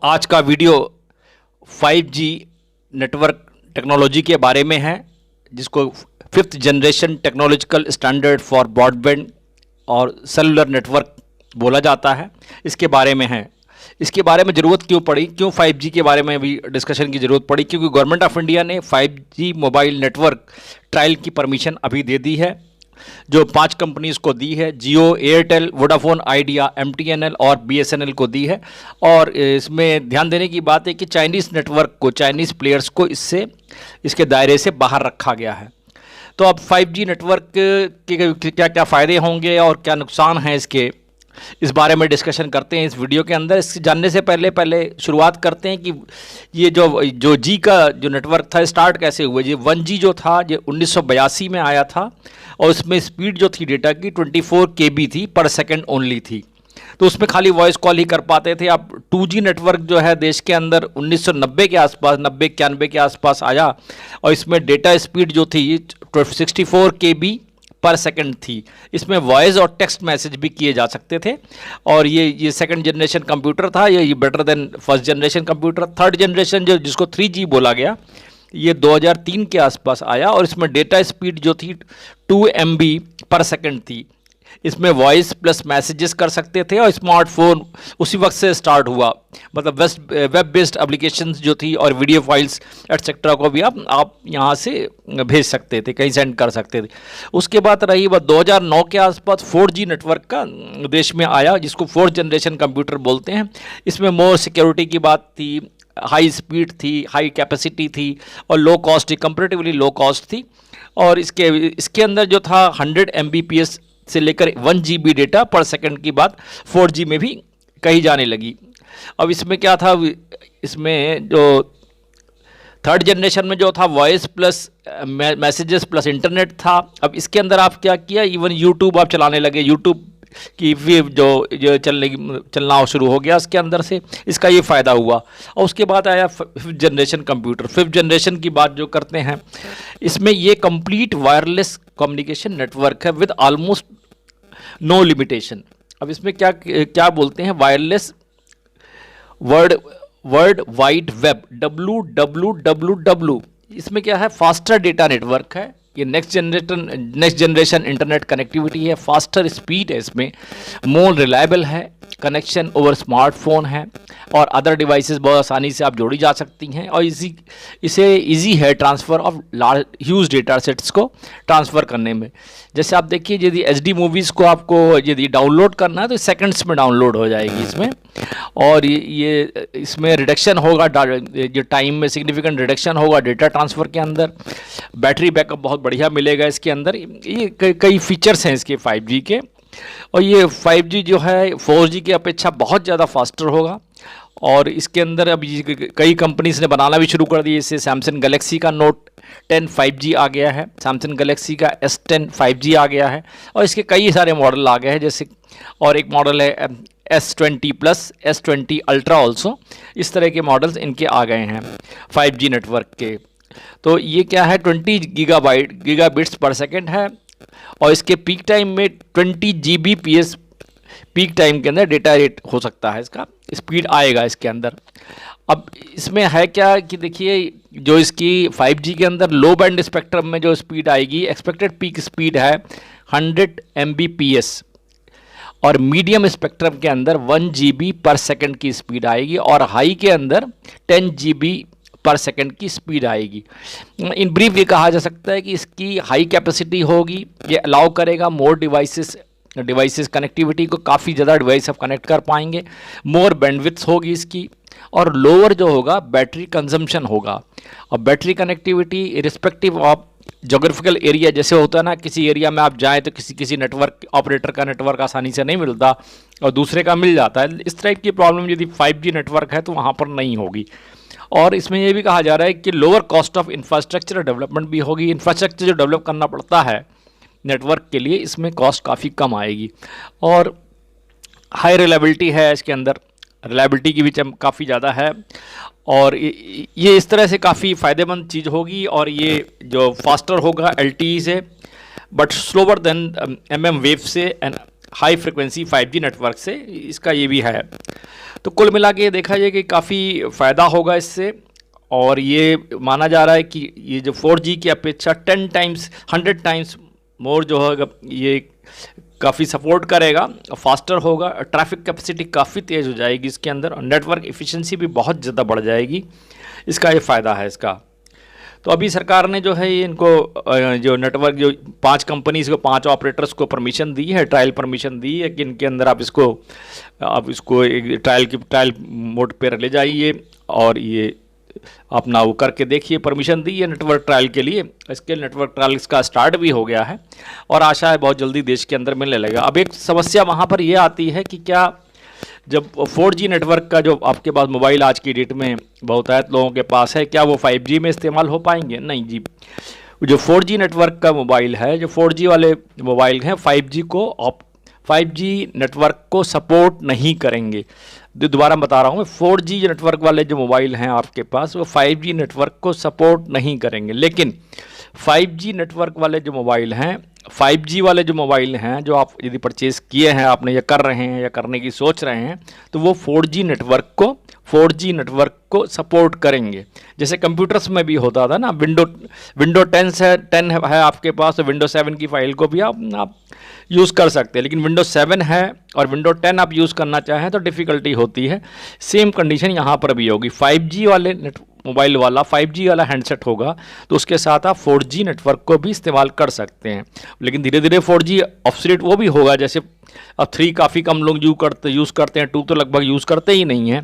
आज का video 5G network technology के बारे में है, जिसको fifth generation technological standard for broadband और सेलुलर नेटवर्क बोला जाता है। इसके बारे में है, इसके बारे में ज़रूरत क्यों पड़ी, क्यों 5G के बारे में भी डिस्कशन की ज़रूरत पड़ी, क्योंकि गवर्नमेंट ऑफ इंडिया ने 5G मोबाइल नेटवर्क ट्रायल की परमिशन अभी दे दी है, जो 5 कंपनीज़ को दी है। जियो, एयरटेल, वोडाफोन आइडिया, MTNL और BSNL को दी है। और इसमें ध्यान देने की बात है कि चाइनीज़ नेटवर्क को, चाइनीज़ प्लेयर्स को इसके दायरे से बाहर रखा गया है। तो अब 5G नेटवर्क के क्या क्या फ़ायदे होंगे और क्या नुकसान हैं इसके, इस बारे में डिस्कशन करते हैं इस वीडियो के अंदर। इससे जानने से पहले शुरुआत करते हैं कि ये जो जी का जो नेटवर्क था स्टार्ट कैसे हुआ। ये 1G जो था ये 1982 में आया था और उसमें स्पीड जो थी डेटा की 24 KB थी पर सेकंड ओनली थी। तो उसमें खाली वॉइस कॉल ही कर पाते थे। अब 2G नेटवर्क जो है देश के अंदर 1990 के आसपास, 90-91 के आसपास आया और इसमें डेटा स्पीड जो थी 64 KB पर सेकंड थी। इसमें वॉइस और टेक्स्ट मैसेज भी किए जा सकते थे और ये सेकंड जनरेशन कंप्यूटर था। ये better than first generation computer. Third generation जिसको 3G बोला गया, ये 2003 के आसपास आया और इसमें डेटा स्पीड जो थी 2 MB पर सेकंड थी। इसमें वॉइस प्लस मैसेजेस कर सकते थे और स्मार्टफोन उसी वक्त से स्टार्ट हुआ। मतलब वेब बेस्ड एप्लीकेशंस जो थी और वीडियो फाइल्स एटसेट्रा को भी आप यहाँ से भेज सकते थे, कहीं सेंड कर सकते थे। उसके बाद रही वह 2009 के आसपास 4G नेटवर्क का देश में आया, जिसको फोर्थ जनरेशन कंप्यूटर बोलते हैं। इसमें मोर सिक्योरिटी की बात थी, हाई स्पीड थी, हाई कैपेसिटी थी और लो कॉस्ट थी, कंपेरेटिवली लो कॉस्ट थी। और इसके अंदर जो था 100 Mbps से लेकर 1 GB डेटा पर सेकंड की बात 4G में भी कही जाने लगी। अब इसमें क्या था, इसमें जो थर्ड जनरेशन में जो था voice plus messages plus internet था। अब इसके अंदर आप क्या किया, इवन यूट्यूब आप चलाने लगे। यूट्यूब की वेव जो चलना शुरू हो गया इसके अंदर से, इसका ये फ़ायदा हुआ। और उसके बाद आया fifth generation computer. Fifth generation की बात जो करते हैं, इसमें ये कंप्लीट वायरलेस कम्युनिकेशन नेटवर्क है विद ऑलमोस्ट नो लिमिटेशन। अब इसमें क्या बोलते हैं, wireless world wide web, WWW। इसमें क्या है, फास्टर डेटा नेटवर्क है। ये नेक्स्ट जनरेशन इंटरनेट कनेक्टिविटी है, फास्टर स्पीड है, इसमें मोर रिलायबल है, कनेक्शन ओवर स्मार्टफोन है और अदर डिवाइसेस बहुत आसानी से आप जोड़ी जा सकती हैं। और इसे इजी है transfer of large huge data sets को ट्रांसफ़र करने में। जैसे आप देखिए, यदि HD मूवीज़ को आपको यदि डाउनलोड करना है तो सेकंड्स में डाउनलोड हो जाएगी इसमें। और इसमें रिडक्शन होगा, जो टाइम में सिग्निफिकेंट रिडक्शन होगा डेटा ट्रांसफ़र के अंदर। बैटरी बैकअप बहुत बढ़िया मिलेगा इसके अंदर। ये कई फीचर्स हैं इसके 5G के। और ये 5G जो है 4G की अपेक्षा बहुत ज़्यादा फास्टर होगा। और इसके अंदर अब कई कंपनीज ने बनाना भी शुरू कर दी। जैसे सैमसंग गैलेक्सी का Note 10 5G आ गया है, सैमसंग गैलेक्सी का S10 5G आ गया है और इसके कई सारे मॉडल आ गए हैं। जैसे और एक मॉडल है S20 plus, S20 ultra also. इस तरह के मॉडल्स इनके आ गए हैं 5G नेटवर्क के। तो ये क्या है, 20 गीगाबिट्स पर सेकेंड है और इसके पीक टाइम में 20 Gbps पीक टाइम के अंदर डेटा रेट हो सकता है, इसका स्पीड आएगा इसके अंदर। अब इसमें है क्या कि देखिए, जो इसकी 5G के अंदर लो बैंड स्पेक्ट्रम में जो स्पीड आएगी, एक्सपेक्टेड पीक स्पीड है 100 Mbps और मीडियम स्पेक्ट्रम के अंदर 1 GB पर सेकंड की स्पीड आएगी और हाई के अंदर 10 GB पर सेकंड की स्पीड आएगी। इन ब्रीफ ये कहा जा सकता है कि इसकी हाई कैपेसिटी होगी, ये अलाउ करेगा मोर डिवाइसेस कनेक्टिविटी को, काफ़ी ज़्यादा डिवाइस आप कनेक्ट कर पाएंगे। मोर बैंडविड्थ होगी इसकी और लोअर जो होगा बैटरी कंजम्पशन होगा। और battery connectivity irrespective of geographical area, जैसे होता है ना, किसी एरिया में आप जाएँ तो किसी नेटवर्क ऑपरेटर का नेटवर्क आसानी से नहीं मिलता और दूसरे का मिल जाता है। इस टाइप की प्रॉब्लम यदि 5G नेटवर्क है तो वहाँ पर नहीं होगी। और इसमें यह भी कहा जा रहा है कि lower cost of infrastructure development भी होगी। इंफ्रास्ट्रक्चर जो डेवलप करना पड़ता है नेटवर्क के लिए, इसमें कॉस्ट काफ़ी कम आएगी। और हाई रिलायबिलिटी है इसके अंदर, रिलायबिलिटी की भी काफ़ी ज़्यादा है। और ये इस तरह से काफ़ी फ़ायदेमंद चीज़ होगी। और ये जो फास्टर होगा LTE से, but slower than MM wave से and high frequency 5G network से, इसका ये भी है। तो कुल मिला के देखा जाए कि काफ़ी फ़ायदा होगा इससे, और ये माना जा रहा है कि ये जो 4G की अपेक्षा 10 टाइम्स 100 टाइम्स मोर जो होगा, ये काफ़ी सपोर्ट करेगा, फास्टर होगा, ट्रैफिक कैपेसिटी काफ़ी तेज़ हो जाएगी इसके अंदर, और नेटवर्क एफिशिएंसी भी बहुत ज़्यादा बढ़ जाएगी। इसका ये फ़ायदा है इसका। तो अभी सरकार ने जो है ये इनको जो नेटवर्क जो 5 कंपनीज़ को 5 ऑपरेटर्स को परमिशन दी है, ट्रायल परमिशन दी है कि इनके अंदर आप इसको एक ट्रायल मोड पर ले जाइए और ये अपना वो करके देखिए। परमिशन दी है नेटवर्क ट्रायल के लिए। इसके नेटवर्क ट्रायल इसका स्टार्ट भी हो गया है और आशा है बहुत जल्दी देश के अंदर मिलने लगेगा। अब एक समस्या वहाँ पर ये आती है कि क्या जब 4G नेटवर्क का जो आपके पास मोबाइल आज की डेट में बहुतायत लोगों के पास है, क्या वो 5G में इस्तेमाल हो पाएंगे? नहीं जी। जो 4G नेटवर्क का मोबाइल है, जो 4G वाले मोबाइल हैं 5G नेटवर्क को सपोर्ट नहीं करेंगे। दोबारा बता रहा हूँ मैं, 4G नेटवर्क वाले जो मोबाइल हैं आपके पास वो 5G नेटवर्क को सपोर्ट नहीं करेंगे। लेकिन 5G नेटवर्क वाले जो मोबाइल हैं, 5G वाले जो मोबाइल हैं जो आप यदि परचेज़ किए हैं, आपने या कर रहे हैं या करने की सोच रहे हैं, तो वो 4G नेटवर्क को सपोर्ट करेंगे। जैसे कंप्यूटर्स में भी होता था ना, विंडो 10 है आपके पास, तो विंडो 7 की फाइल को भी आप यूज़ कर सकते हैं। लेकिन विंडो 7 है और विंडो 10 आप यूज़ करना चाहें तो डिफ़िकल्टी होती है। सेम कंडीशन यहाँ पर भी होगी। 5G वाले मोबाइल वाला 5G वाला हैंडसेट होगा तो उसके साथ आप 4G नेटवर्क को भी इस्तेमाल कर सकते हैं। लेकिन धीरे धीरे 4G ऑब्सोलीट वो भी होगा। जैसे अब 3 काफ़ी कम लोग यूज़ करते हैं, 2 तो लगभग यूज़ करते ही नहीं हैं।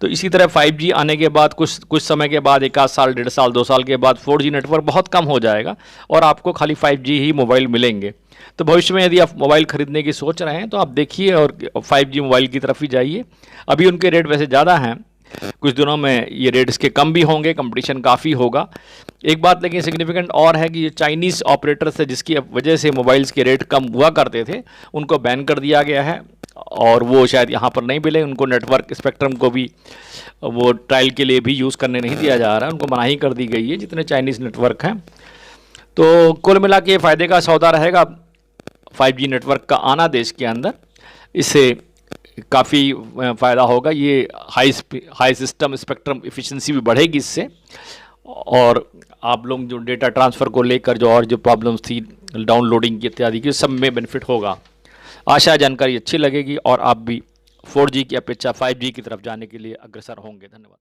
तो इसी तरह 5G आने के बाद कुछ समय के बाद, 1 आध साल, 1.5 साल, 2 साल के बाद 4G नेटवर्क बहुत कम हो जाएगा और आपको खाली 5G ही मोबाइल मिलेंगे। तो भविष्य में यदि आप मोबाइल ख़रीदने की सोच रहे हैं तो आप देखिए और 5G मोबाइल की तरफ ही जाइए। अभी उनके रेट वैसे ज़्यादा हैं, कुछ दिनों में ये रेट इसके कम भी होंगे, कंपटीशन काफ़ी होगा। एक बात लेकिन सिग्निफिकेंट और है कि ये चाइनीज़ ऑपरेटर्स है जिसकी वजह से मोबाइल्स के रेट कम हुआ करते थे, उनको बैन कर दिया गया है और वो शायद यहाँ पर नहीं मिले। उनको नेटवर्क स्पेक्ट्रम को भी वो ट्रायल के लिए भी यूज़ करने नहीं दिया जा रहा है, उनको मनाही कर दी गई है जितने चाइनीज़ नेटवर्क हैं। तो कुल मिला के फ़ायदे का सौदा रहेगा 5G नेटवर्क का आना देश के अंदर। इससे काफ़ी फ़ायदा होगा। ये हाई सिस्टम स्पेक्ट्रम एफिशिएंसी भी बढ़ेगी इससे, और आप लोग जो डेटा ट्रांसफ़र को लेकर जो और जो प्रॉब्लम्स थी डाउनलोडिंग की इत्यादि की, सब में बेनिफिट होगा। आशा है जानकारी अच्छी लगेगी और आप भी 4G की अपेक्षा 5G की तरफ जाने के लिए अग्रसर होंगे। धन्यवाद।